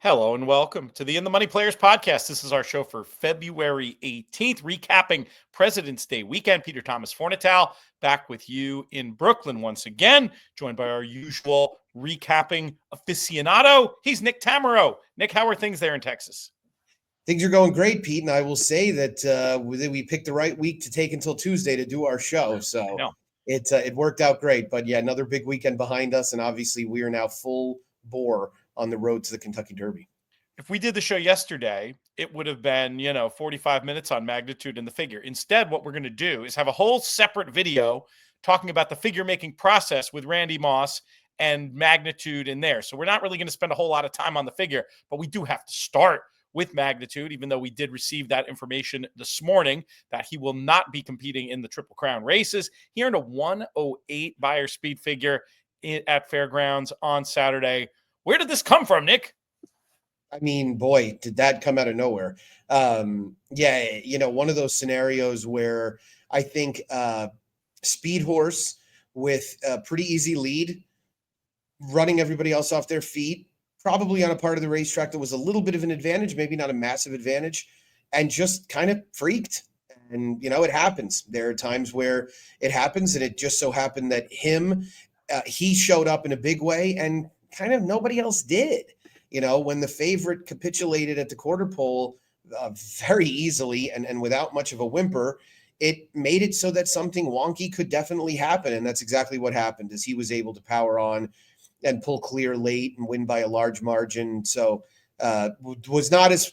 Hello and welcome to the In the Money Players podcast. This is our show for February 18th, recapping President's Day weekend. Peter Thomas Fornital back with you in Brooklyn once again, joined by our usual recapping aficionado. He's Nick Tammaro. Nick, how are things there in Texas? Things are going great, Pete, and I will say that we picked the right week to take until Tuesday to do our show, so it worked out great. But yeah, another big weekend behind us, and obviously we are now full bore on the road to the Kentucky Derby. If we did the show yesterday, it would have been, 45 minutes on magnitude and the figure. Instead, what we're going to do is have a whole separate video talking about the figure making process with Randy Moss and magnitude in there. So we're not really going to spend a whole lot of time on the figure, but we do have to start with magnitude, even though we did receive that information this morning that he will not be competing in the Triple Crown races. He earned a 108 buyer speed figure at Fairgrounds on Saturday. Where did this come from, Nick? I mean, boy, did that come out of nowhere. One of those scenarios where I think speed horse with a pretty easy lead, running everybody else off their feet, probably on a part of the racetrack that was a little bit of an advantage, maybe not a massive advantage, and just kind of freaked. And, it happens. There are times where it happens, and it just so happened that he showed up in a big way, and kind of nobody else did. When the favorite capitulated at the quarter pole very easily and without much of a whimper, it made it so that something wonky could definitely happen. And that's exactly what happened, as he was able to power on and pull clear late and win by a large margin. So was not as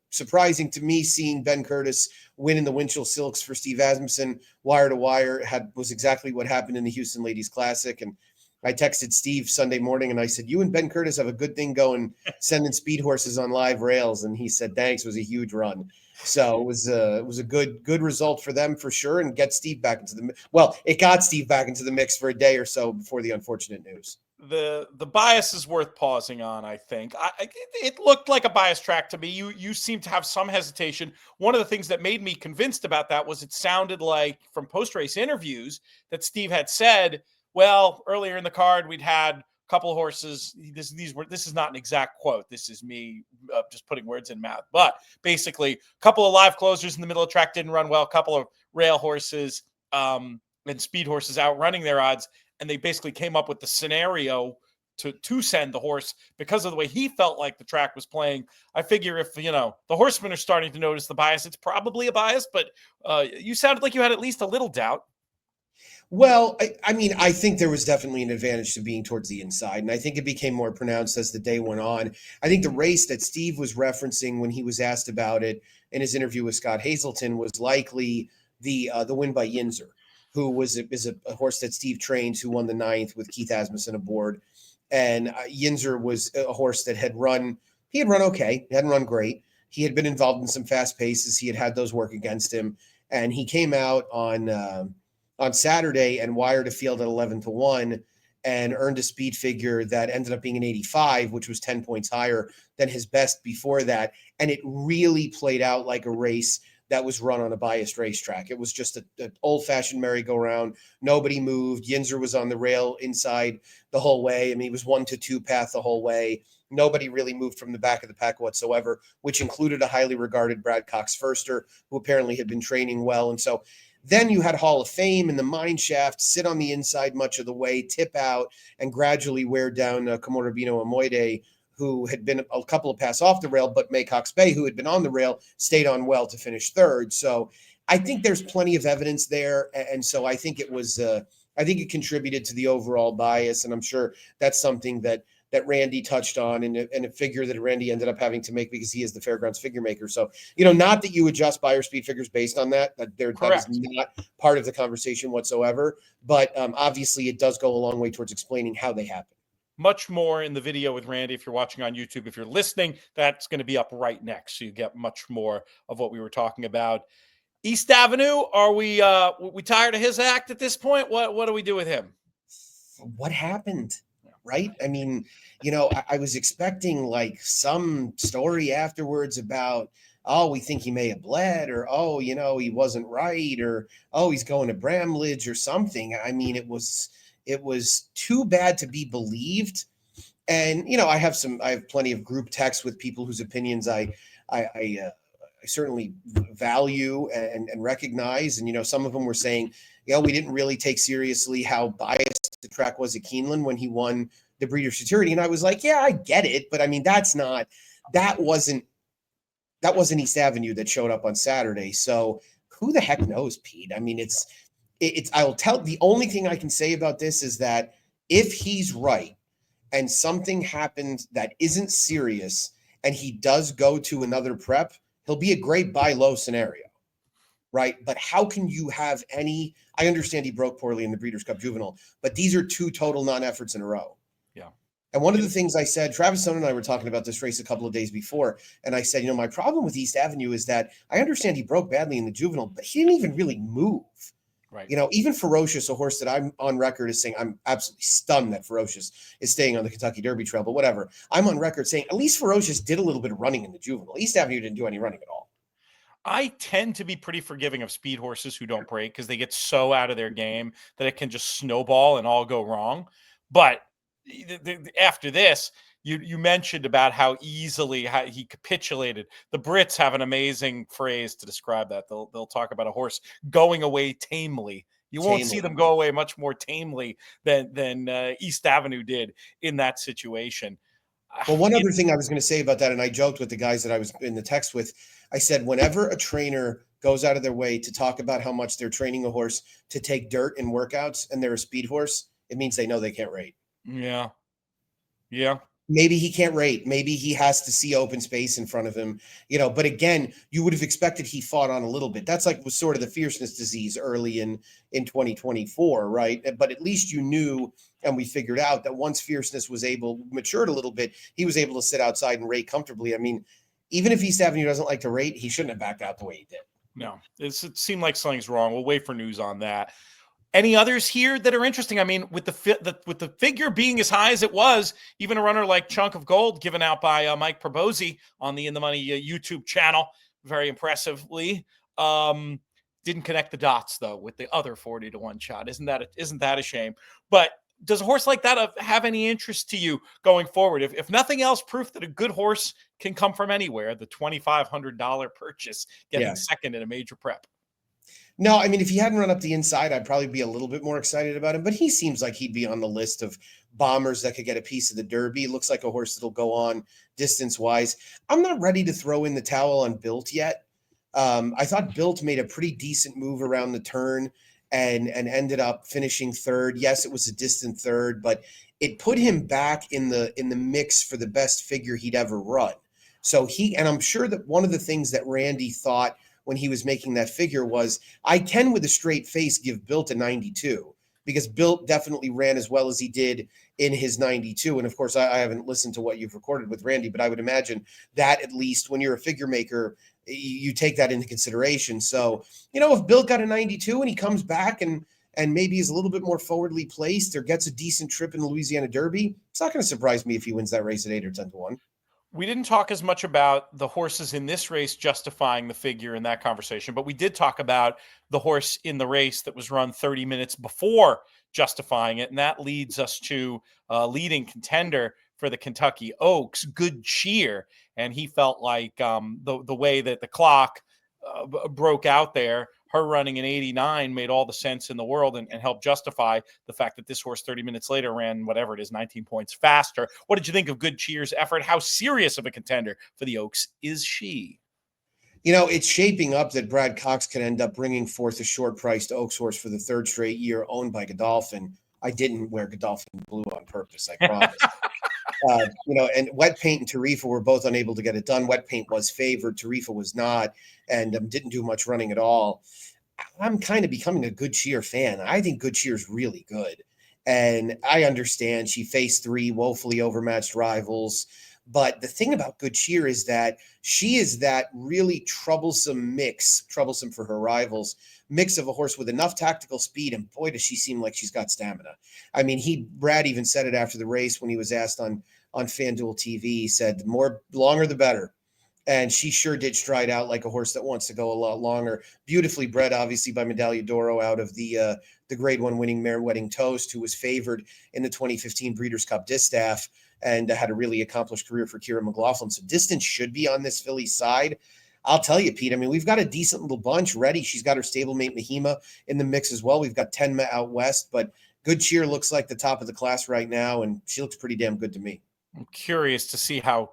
surprising to me seeing Ben Curtis win in the Winchell Silks for Steve Asmussen wire to wire. Was exactly what happened in the Houston Ladies Classic. And I texted Steve Sunday morning and I said, "You and Ben Curtis have a good thing going, sending speed horses on live rails." And he said, "Thanks, it was a huge run." So it was a good result for them for sure, and get Steve back into it got Steve back into the mix for a day or so before the unfortunate news. The bias is worth pausing on, I think. It looked like a bias track to me. You seem to have some hesitation. One of the things that made me convinced about that was it sounded like from post-race interviews that Steve had said, well, earlier in the card, we'd had a couple of horses. This is not an exact quote. This is me just putting words in mouth. But basically, a couple of live closers in the middle of the track didn't run well. A couple of rail horses and speed horses outrunning their odds. And they basically came up with the scenario to send the horse because of the way he felt like the track was playing. I figure if, the horsemen are starting to notice the bias, it's probably a bias. But you sounded like you had at least a little doubt. Well, I think there was definitely an advantage to being towards the inside, and I think it became more pronounced as the day went on. I think the race that Steve was referencing when he was asked about it in his interview with Scott Hazelton was likely the win by Yinzer, who is a horse that Steve trains, who won the 9th with Keith Asmussen aboard. And Yinzer was a horse that had run okay. He hadn't run great. He had been involved in some fast paces. He had those work against him. And he came out on Saturday and wired a field at 11-1 and earned a speed figure that ended up being an 85, which was 10 points higher than his best before that. And it really played out like a race that was run on a biased racetrack. It was just an old-fashioned merry-go-round. Nobody moved. Yinzer was on the rail inside the whole way. I mean, he was 1-2 path the whole way. Nobody really moved from the back of the pack whatsoever, which included a highly regarded Brad Cox Firster, who apparently had been training well. And so then you had Hall of Fame and the mine shaft sit on the inside much of the way, tip out, and gradually wear down Komorobino Amoide, who had been a couple of pass off the rail, but Maycox Bay, who had been on the rail, stayed on well to finish third. So I think there's plenty of evidence there. And so I think it contributed to the overall bias. And I'm sure that's something that Randy touched on and a figure that Randy ended up having to make because he is the Fairgrounds figure maker. So, not that you adjust buyer speed figures based on that is not part of the conversation whatsoever, but obviously it does go a long way towards explaining how they happen. Much more in the video with Randy. If you're watching on YouTube, if you're listening, that's going to be up right next. So you get much more of what we were talking about. East Avenue, are we tired of his act at this point? What do we do with him? What happened? Right? I mean, I was expecting like some story afterwards about, oh, we think he may have bled, or, oh, he wasn't right, or, oh, he's going to Bramlage or something. I mean, it was too bad to be believed. And, I have plenty of group texts with people whose opinions I certainly value and recognize. And, some of them were saying, we didn't really take seriously how biased the track was at Keeneland when he won the Breeders' Futurity. And I was like, yeah, I get it. But I mean, that wasn't East Avenue that showed up on Saturday. So who the heck knows, Pete? I mean, the only thing I can say about this is that if he's right and something happens that isn't serious and he does go to another prep, he'll be a great buy low scenario, right? But how can you have I understand he broke poorly in the Breeders' Cup Juvenile, but these are 2 total non-efforts in a row. Yeah. And one of the things I said, Travis Stone and I were talking about this race a couple of days before, and I said, my problem with East Avenue is that I understand he broke badly in the Juvenile, but he didn't even really move. Right. Even Ferocious, a horse that I'm on record as saying I'm absolutely stunned that Ferocious is staying on the Kentucky Derby trail, but whatever. I'm on record saying at least Ferocious did a little bit of running in the Juvenile. East Avenue didn't do any running at all. I tend to be pretty forgiving of speed horses who don't break because they get so out of their game that it can just snowball and all go wrong. But after this, you mentioned about how easily he capitulated. The Brits have an amazing phrase to describe that. They'll talk about a horse going away tamely. You won't see them go away much more tamely than East Avenue did in that situation. Well, one other thing I was going to say about that, and I joked with the guys that I was in the text with, I said, whenever a trainer goes out of their way to talk about how much they're training a horse to take dirt in workouts and they're a speed horse, it means they know they can't rate. Yeah. Yeah. Maybe he can't rate. Maybe he has to see open space in front of him, but again, you would have expected he fought on a little bit. That's was sort of the fierceness disease early in 2024, right? But at least you knew, and we figured out that once fierceness matured a little bit, he was able to sit outside and rate comfortably. I mean, even if East Avenue doesn't like to rate, he shouldn't have backed out the way he did. No, it seemed like something's wrong. We'll wait for news on that. Any others here that are interesting? I mean, with the figure being as high as it was, even a runner like Chunk of Gold given out by Mike Probozzi on the In the Money YouTube channel, very impressively, didn't connect the dots though with the other 40-1 shot. Isn't that a shame? But does a horse like that have any interest to you going forward? If nothing else, proof that a good horse can come from anywhere. The $2,500 purchase, getting second in a major prep. No, I mean, if he hadn't run up the inside, I'd probably be a little bit more excited about him. But he seems like he'd be on the list of bombers that could get a piece of the Derby. Looks like a horse that'll go on distance-wise. I'm not ready to throw in the towel on Built yet. I thought Built made a pretty decent move around the turn and ended up finishing third. Yes, it was a distant third, but it put him back in the mix for the best figure he'd ever run. So and I'm sure that one of the things that Randy thought when he was making that figure was, I can with a straight face give Built a 92, because Built definitely ran as well as he did in his 92. And of course, I haven't listened to what you've recorded with Randy, but I would imagine that at least when you're a figure maker, you take that into consideration. So, if Built got a 92 and he comes back and maybe is a little bit more forwardly placed or gets a decent trip in the Louisiana Derby, it's not going to surprise me if he wins that race at 8 or 10-1. We didn't talk as much about the horses in this race justifying the figure in that conversation, but we did talk about the horse in the race that was run 30 minutes before justifying it. And that leads us to leading contender for the Kentucky Oaks, Good Cheer. And he felt like the way that the clock broke out there, her running an 89 made all the sense in the world and helped justify the fact that this horse 30 minutes later ran whatever it is, 19 points faster. What did you think of Good Cheer's effort? How serious of a contender for the Oaks is she? It's shaping up that Brad Cox could end up bringing forth a short-priced Oaks horse for the third straight year owned by Godolphin. I didn't wear Godolphin blue on purpose, I promise. And Wet Paint and Tarifa were both unable to get it done. Wet Paint was favored, Tarifa was not, and didn't do much running at all. I'm kind of becoming a Good Cheer fan. I think Good Cheer is really good. And I understand she faced 3 woefully overmatched rivals. But the thing about Good Cheer is that she is that really troublesome for her rivals, mix of a horse with enough tactical speed, and boy, does she seem like she's got stamina. I mean, Brad even said it after the race when he was asked on FanDuel TV. He said, the longer the better. And she sure did stride out like a horse that wants to go a lot longer. Beautifully bred, obviously, by Medaglia d'Oro out of the Grade 1 winning mare Wedding Toast, who was favored in the 2015 Breeders' Cup Distaff. and had a really accomplished career for Kieran McLaughlin. So distance should be on this filly side. I'll tell you, Pete, I mean, we've got a decent little bunch ready. She's got her stablemate Mahima in the mix as well. We've got Tenma out west, but Good Cheer looks like the top of the class right now, and she looks pretty damn good to me. I'm curious to see how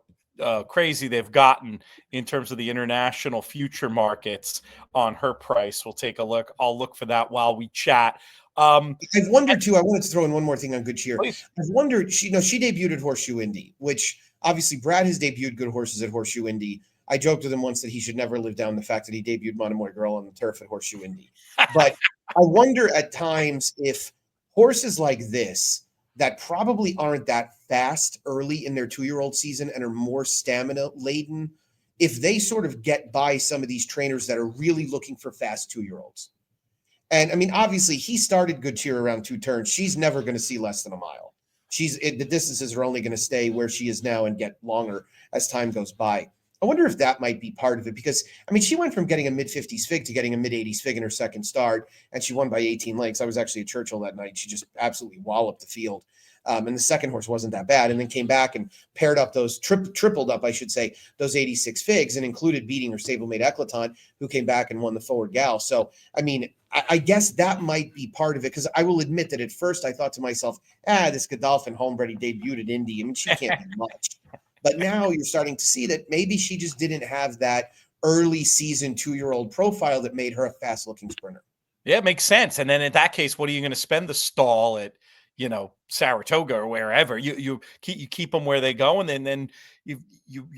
crazy they've gotten in terms of the international future markets on her price. We'll take a look. I'll look for that while we chat. I've wondered too. I wanted to throw in one more thing on Good Cheer. Please. I've wondered. She debuted at Horseshoe Indy, which obviously Brad has debuted good horses at Horseshoe Indy. I joked with him once that he should never live down the fact that he debuted Monomoy Girl on the turf at Horseshoe Indy. But I wonder at times if horses like this that probably aren't that fast early in their 2-year-old season and are more stamina laden, if they sort of get by some of these trainers that are really looking for fast 2-year-olds. And I mean, obviously, he started Good Cheer around 2 turns. She's never going to see less than a mile. The distances are only going to stay where she is now and get longer as time goes by. I wonder if that might be part of it because, I mean, she went from getting a mid-50s fig to getting a mid-80s fig in her second start, and she won by 18 lengths. I was actually at Churchill that night. She just absolutely walloped the field. And the second horse wasn't that bad, and then came back and paired up those, tripled up, I should say, those 86 figs and included beating her stablemate Eclatant, who came back and won the Forward Gal. So, I mean, I guess that might be part of it because I will admit that at first I thought to myself, this Godolphin homebred, he debuted at Indy. I mean, she can't be much. But now you're starting to see that maybe she just didn't have that early season 2-year-old profile that made her a fast-looking sprinter. Yeah, it makes sense. And then in that case, what are you going to spend the stall at, Saratoga or wherever? You keep them where they go, and then you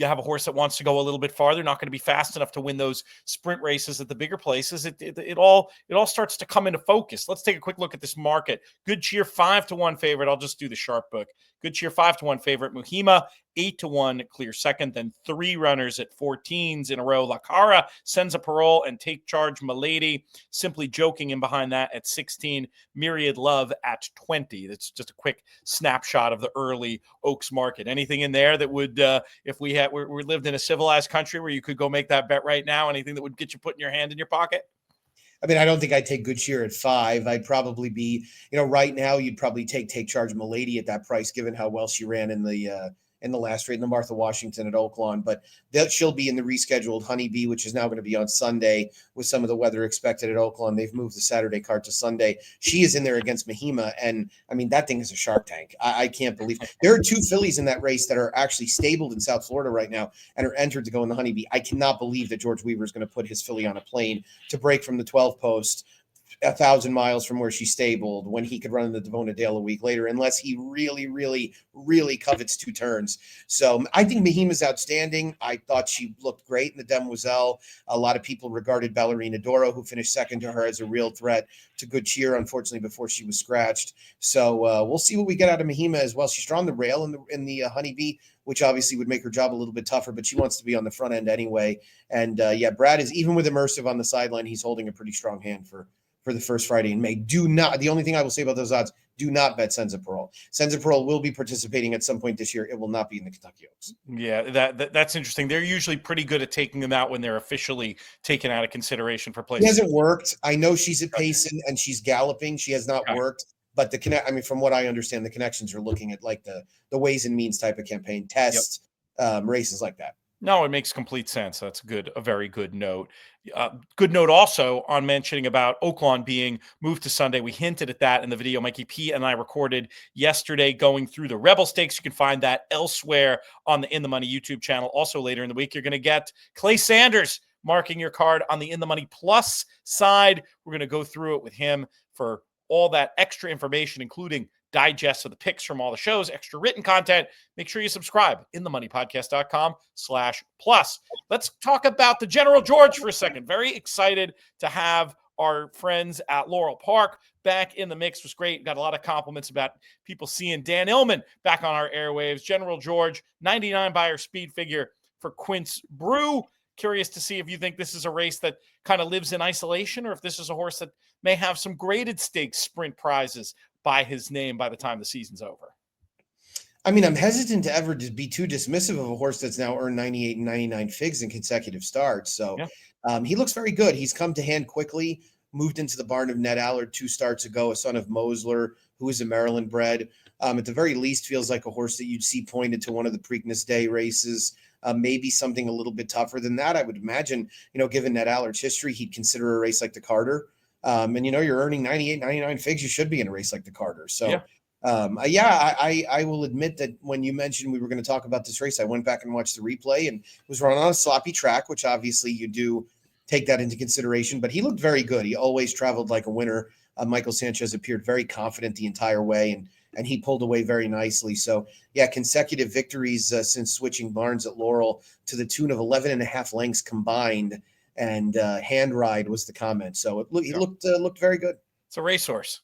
have a horse that wants to go a little bit farther, not going to be fast enough to win those sprint races at the bigger places. It all starts to come into focus. Let's take a quick look at this market. Good Cheer 5-1 favorite. I'll just do the sharp book. Good Cheer 5-1 favorite. Muhima 8-1 clear second. Then 3 runners at 14s in a row. La Cara, Senza Parole, and Take Charge Milady. Simply Joking in behind that at 16. Myriad Love at 20. That's just a quick snapshot of the early Oaks market. Anything in there that would, if we lived in a civilized country where you could go make that bet right now, anything that would get you putting your hand in your pocket? I mean, I don't think I'd take Good Cheer at 5. I'd probably be, right now you'd probably take Charge Milady at that price, given how well she ran in the last race in the Martha Washington at Oaklawn. But she'll be in the rescheduled Honeybee, which is now going to be on Sunday with some of the weather expected at Oaklawn. They've moved the Saturday card to Sunday. She is in there against Mahima. And I mean, that thing is a Shark Tank. I can't believe there are 2 fillies in that race that are actually stabled in South Florida right now and are entered to go in the Honeybee. I cannot believe that George Weaver is going to put his filly on a plane to break from the 12 post 1,000 miles from where she's stabled when he could run in the Devona Dale a week later, unless he really, really, really covets 2 turns. So I think Mahima's outstanding. I thought she looked great in the Demoiselle. A lot of people regarded Ballerina Doro, who finished second to her, as a real threat to Good Cheer, unfortunately, before she was scratched. So we'll see what we get out of Mahima as well. She's drawn the rail in the Honeybee, which obviously would make her job a little bit tougher, but she wants to be on the front end anyway. And Brad is, even with Immersive on the sideline, he's holding a pretty strong hand for the first Friday in May. The only thing I will say about those odds, do not bet Senza Parole. Senza Parole will be participating at some point this year. It will not be in the Kentucky Oaks. Yeah, that's interesting. They're usually pretty good at taking them out when they're officially taken out of consideration for places. It hasn't worked. I know she's at Payson and she's galloping. She has not worked. But from what I understand, the connections are looking at like the ways and means type of campaign, tests, races like that. No, it makes complete sense. That's a very good note. Good note also on mentioning about Oaklawn being moved to Sunday. We hinted at that in the video Mikey P and I recorded yesterday going through the Rebel Stakes. You can find that elsewhere on the In the Money YouTube channel. Also later in the week, you're going to get Clay Sanders marking your card on the In the Money Plus side. We're going to go through it with him for all that extra information, including digests of the picks from all the shows, extra written content. Make sure you subscribe inthemoneypodcast.com/plus. Let's talk about the General George for a second. Very excited to have our friends at Laurel Park back in the mix. It was great. Got a lot of compliments about people seeing Dan Illman back on our airwaves. General George, 99 Beyer speed figure for Quince Brew. Curious to see if you think this is a race that kind of lives in isolation, or if this is a horse that may have some graded stakes sprint prizes by his name by the time the season's over. I mean, I'm hesitant to ever be too dismissive of a horse that's now earned 98 and 99 figs in consecutive starts. So he looks very good. He's come to hand quickly, moved into the barn of Ned Allard 2 starts ago, a son of Mosler, who is a Maryland bred. At the very least, feels like a horse that you'd see pointed to one of the Preakness Day races. Maybe something a little bit tougher than that. I would imagine, given Ned Allard's history, he'd consider a race like the Carter. And you're earning 98, 99 figs. You should be in a race like the Carter. So, I will admit that when you mentioned we were going to talk about this race, I went back and watched the replay, and it was run on a sloppy track, which obviously you do take that into consideration. But he looked very good. He always traveled like a winner. Michael Sanchez appeared very confident the entire way, and he pulled away very nicely. So, consecutive victories since switching barns at Laurel to the tune of 11 and a half lengths combined, and hand ride was the comment. So he looked very good. It's a racehorse.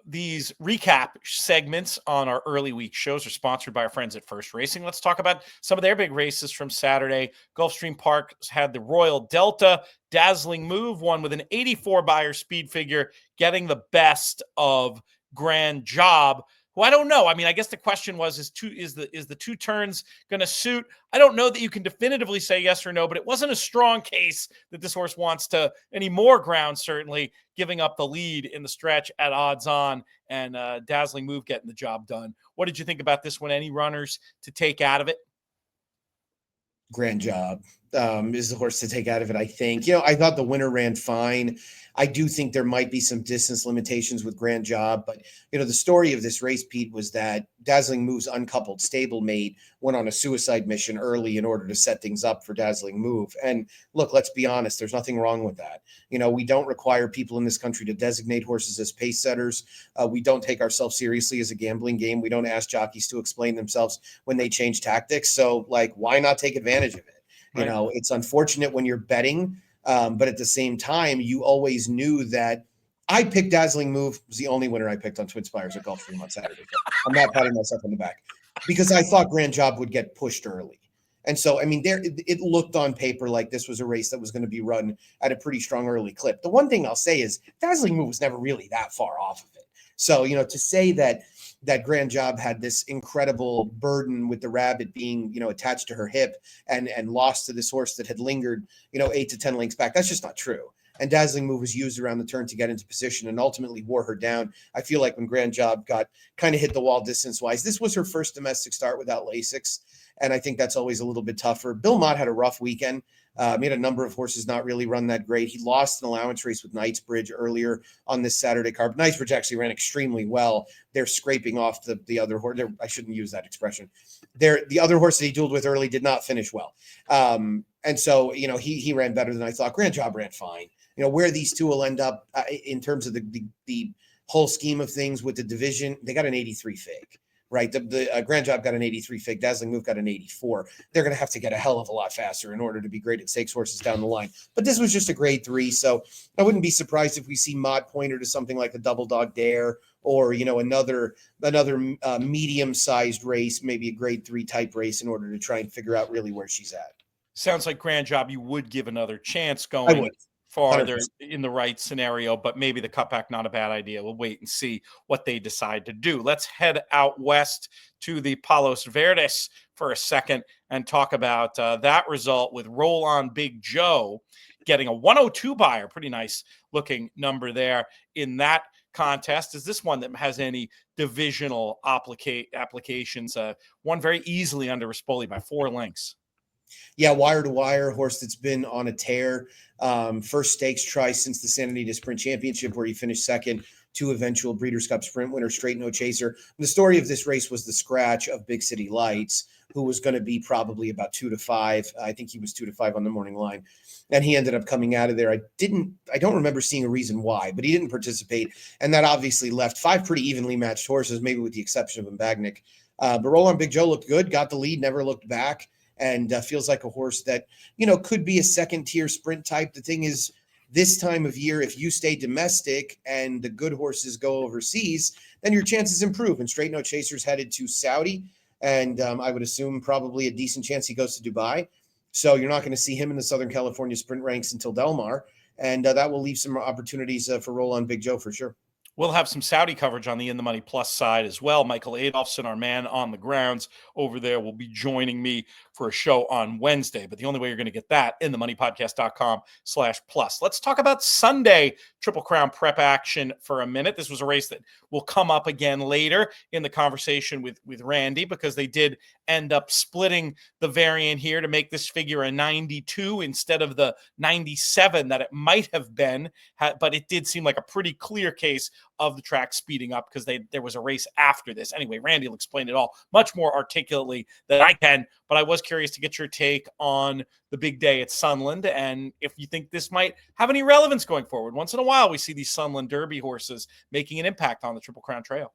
These recap segments on our early week shows are sponsored by our friends at First Racing. Let's talk about some of their big races from Saturday. Gulfstream Park had the Royal Delta. Dazzling Move won with an 84 Beyer speed figure, getting the best of Grand Job, who I don't know. I mean, I guess the question was, is the two turns going to suit? I don't know that you can definitively say yes or no, but it wasn't a strong case that this horse wants to any more ground, certainly giving up the lead in the stretch at odds on, and Dazzling Move getting the job done. What did you think about this one? Any runners to take out of it? Grand Job is the horse to take out of it, I think. I thought the winner ran fine. I do think there might be some distance limitations with Grand Job, but the story of this race, Pete, was that Dazzling Move's uncoupled stablemate went on a suicide mission early in order to set things up for Dazzling Move. And look, let's be honest, there's nothing wrong with that. We don't require people in this country to designate horses as pace setters. We don't take ourselves seriously as a gambling game. We don't ask jockeys to explain themselves when they change tactics. So, why not take advantage of it? Right. It's unfortunate when you're betting, but at the same time, you always knew that. I picked Dazzling Move. Was the only winner I picked on Twin Spires at Gulfstream on Saturday. I'm not patting myself on the back because I thought Grand Job would get pushed early. And so, it looked on paper like this was a race that was going to be run at a pretty strong early clip. The one thing I'll say is Dazzling Move was never really that far off of it. So, to say that Grand Job had this incredible burden with the rabbit being, attached to her hip and lost to this horse that had lingered, 8 to 10 lengths back, that's just not true. And Dazzling Move was used around the turn to get into position and ultimately wore her down. I feel like when Grand Job got kind of hit the wall distance-wise, this was her first domestic start without Lasix, and I think that's always a little bit tougher. Bill Mott had a rough weekend. Made a number of horses not really run that great. He lost an allowance race with Knightsbridge earlier on this Saturday card. Knightsbridge actually ran extremely well. They're scraping off the other horse. I shouldn't use that expression. The other horse that he dueled with early did not finish well. And so, he ran better than I thought. Grand Job ran fine. Where these two will end up in terms of the whole scheme of things with the division, they got an 83 fig. Right, the Grand Job got an 83 fig. Dazzling Move got an 84. They're going to have to get a hell of a lot faster in order to be great at stakes horses down the line. But this was just a grade 3, so I wouldn't be surprised if we see Mott point her to something like the Double Dog Dare or another medium-sized race, maybe a grade 3 type race in order to try and figure out really where she's at. Sounds like Grand Job you would give another chance going farther 100%. In the right scenario, but maybe the cutback, not a bad idea. We'll wait and see what they decide to do. Let's head out west to the Poos Veris for a second and talk about that result with Roll On Big Joe getting a 102 Beyer. Pretty nice looking number there in that contest. Is this one that has any divisional applications? Won very easily under Rispoli by 4 lengths. Yeah, wire to wire horse that's been on a tear. First stakes try since the Santa Anita Sprint Championship, where he finished second, 2 eventual Breeders' Cup Sprint winner, straight no chaser. The story of this race was the scratch of Big City Lights, who was going to be probably about 2 to 5. I think he was 2 to 5 on the morning line, and he ended up coming out of there. I don't remember seeing a reason why, but he didn't participate, and that obviously left 5 pretty evenly matched horses, maybe with the exception of Mbagnick. But Roll On Big Joe looked good, got the lead, never looked back. And feels like a horse that, could be a second-tier sprint type. The thing is, this time of year, if you stay domestic and the good horses go overseas, then your chances improve. And Straight No Chaser's headed to Saudi, and I would assume probably a decent chance he goes to Dubai. So you're not going to see him in the Southern California sprint ranks until Del Mar, and that will leave some opportunities for Roll On Big Joe for sure. We'll have some Saudi coverage on the In the Money Plus side as well. Michael Adolphson, our man on the grounds over there, will be joining me for a show on Wednesday. But the only way you're going to get that, inthemoneypodcast.com/plus. Let's talk about Sunday Triple Crown prep action for a minute. This was a race that will come up again later in the conversation with Randy, because they did end up splitting the variant here to make this figure a 92 instead of the 97 that it might have been. But it did seem like a pretty clear case of the track speeding up because there was a race after this. Anyway, Randy will explain it all much more articulately than I can, but I was curious to get your take on the big day at Sunland and if you think this might have any relevance going forward. Once in a while, we see these Sunland Derby horses making an impact on the Triple Crown Trail.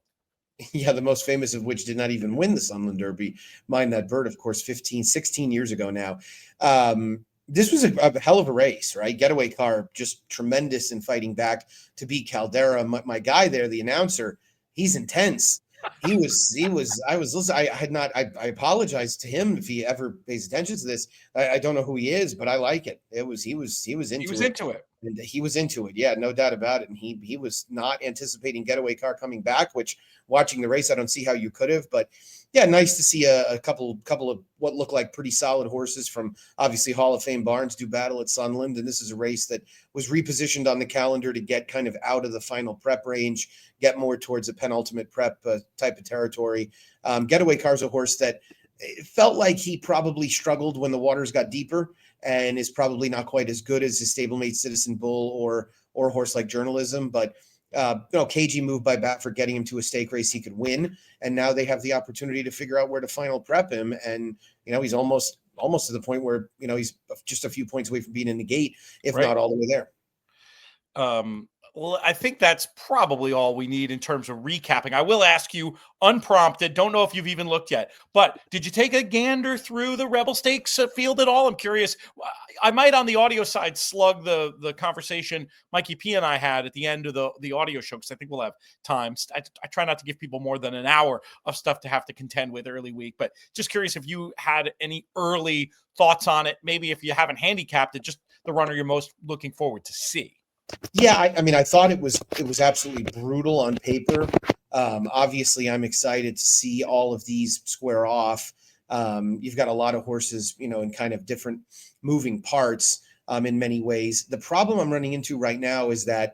Yeah, the most famous of which did not even win the Sunland Derby. Mind that bird, of course, 16 years ago now. This was a hell of a race, right? Getaway car, just tremendous in fighting back to beat Caldera. My guy there, the announcer, he's intense. I apologize to him if he ever pays attention to this. I don't know who he is, but I like it. He was into it. And he was into it. Yeah, no doubt about it. And he was not anticipating Getaway car coming back, which watching the race, I don't see how you could have, but yeah, nice to see a couple of what look like pretty solid horses from obviously Hall of Fame barns do battle at Sunland. And this is a race that was repositioned on the calendar to get kind of out of the final prep range, get more towards a penultimate prep type of territory. Getaway car's a horse that it felt like he probably struggled when the waters got deeper and is probably not quite as good as his stablemate Citizen Bull or a horse like Journalism. But KG moved by bat for getting him to a stake race he could win. And now they have the opportunity to figure out where to final prep him. And, he's almost to the point where, he's just a few points away from being in the gate, if not all the way there. Well, I think that's probably all we need in terms of recapping. I will ask you, unprompted, don't know if you've even looked yet, but did you take a gander through the Rebel Stakes field at all? I'm curious. I might on the audio side slug the conversation Mikey P and I had at the end of the audio show, because I think we'll have time. I try not to give people more than an hour of stuff to have to contend with early week, but just curious if you had any early thoughts on it, maybe if you haven't handicapped it, just the runner you're most looking forward to see. Yeah, I thought it was absolutely brutal on paper. Obviously, I'm excited to see all of these square off. You've got a lot of horses, in kind of different moving parts in many ways. The problem I'm running into right now is that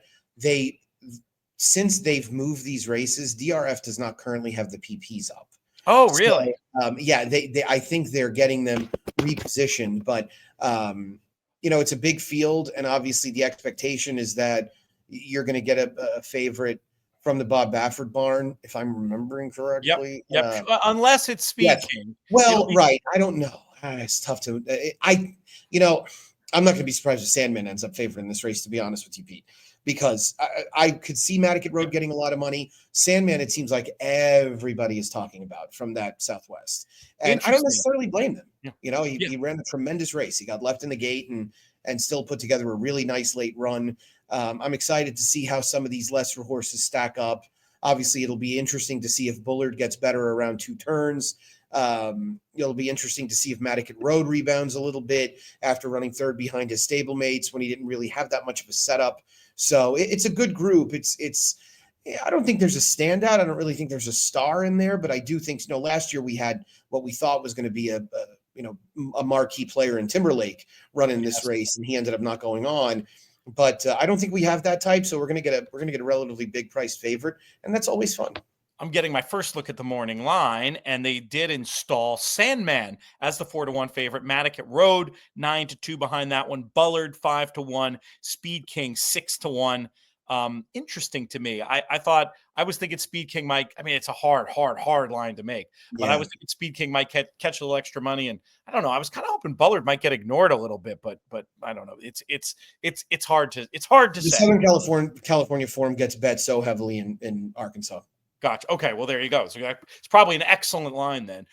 since they've moved these races, DRF does not currently have the PPs up. Oh, really? So, they I think they're getting them repositioned, but it's a big field, and obviously the expectation is that you're going to get a favorite from the Bob Baffert barn, if I'm remembering correctly. Yep. Unless it's Speed King. Well, right. I don't know. It's tough to. I'm not going to be surprised if Sandman ends up favoring this race, to be honest with you, Pete, because I could see Madaket Road getting a lot of money. Sandman, it seems like everybody is talking about from that Southwest, and I don't necessarily blame them. Yeah. He ran a tremendous race. He got left in the gate and still put together a really nice late run. I'm excited to see how some of these lesser horses stack up. Obviously, it'll be interesting to see if Bullard gets better around 2 turns. It'll be interesting to see if Madaket Road rebounds a little bit after running third behind his stablemates when he didn't really have that much of a setup. So it's a good group. I don't think there's a standout. I don't really think there's a star in there, but I do think, last year we had what we thought was going to be a marquee player in Timberlake running this race, and he ended up not going on. But I don't think we have that type, so we're going to get a relatively big price favorite, and that's always fun. I'm getting my first look at the morning line, and they did install Sandman as the 4-1 favorite. Madaket Road 9-2 behind that one. Bullard 5-1. Speed King 6-1. Interesting to me. I was thinking Speed King might. It's a hard line to make, but I was thinking Speed King might catch a little extra money, and I don't know. I was kind of hoping Bullard might get ignored a little bit, but I don't know. It's hard to say. Southern California form gets bet so heavily in Arkansas. Gotcha. Okay, well, there you go. So it's probably an excellent line then.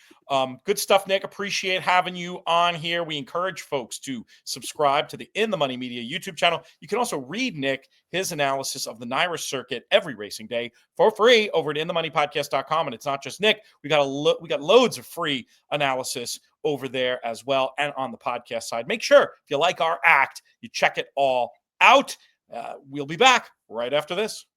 Good stuff, Nick. Appreciate having you on here. We encourage folks to subscribe to the In the Money Media YouTube channel. You can also read Nick, his analysis of the NYRA circuit every racing day for free over at inthemoneypodcast.com. And it's not just Nick. We got loads of free analysis over there as well and on the podcast side. Make sure, if you like our act, you check it all out. We'll be back right after this.